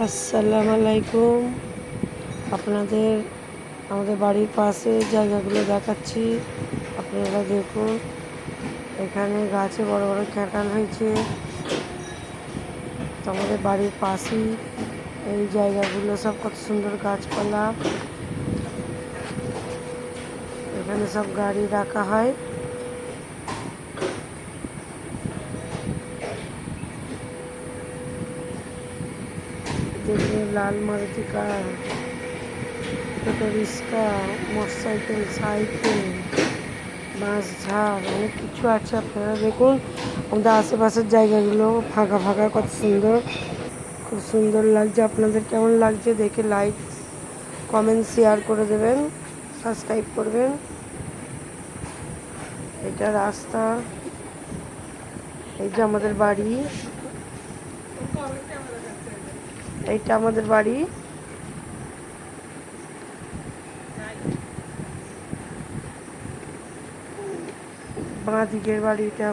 আসসালামু আলাইকুম। আপনাদের আমাদের বাড়ির পাশে জায়গাগুলো দেখাচ্ছি, আপনারা দেখুন। এখানে গাছে বড় বড় ক্যাঁঠাল হয়েছে। তো আমাদের বাড়ির পাশেই এই জায়গাগুলো, সব কত সুন্দর গাছপালা। এখানে সব গাড়ি রাখা হয়। দেখুন, লাল মারুতি কার, টোটো রিক্সা, মোটরসাইকেল, সাইকেল, বাঁশ ঝাড়, অনেক কিছু আছে। আপনারা দেখুন আমাদের আশেপাশের জায়গাগুলো ফাঁকা ফাঁকা, কত সুন্দর, খুব সুন্দর লাগছে। আপনাদের কেমন লাগছে দেখে লাইক, কমেন্ট, শেয়ার করে দেবেন, সাবস্ক্রাইব করবেন। এটা রাস্তা, এই যে আমাদের বাড়ি, এইটা আমাদের বাড়ি। বাঁ দিকের বাড়িটা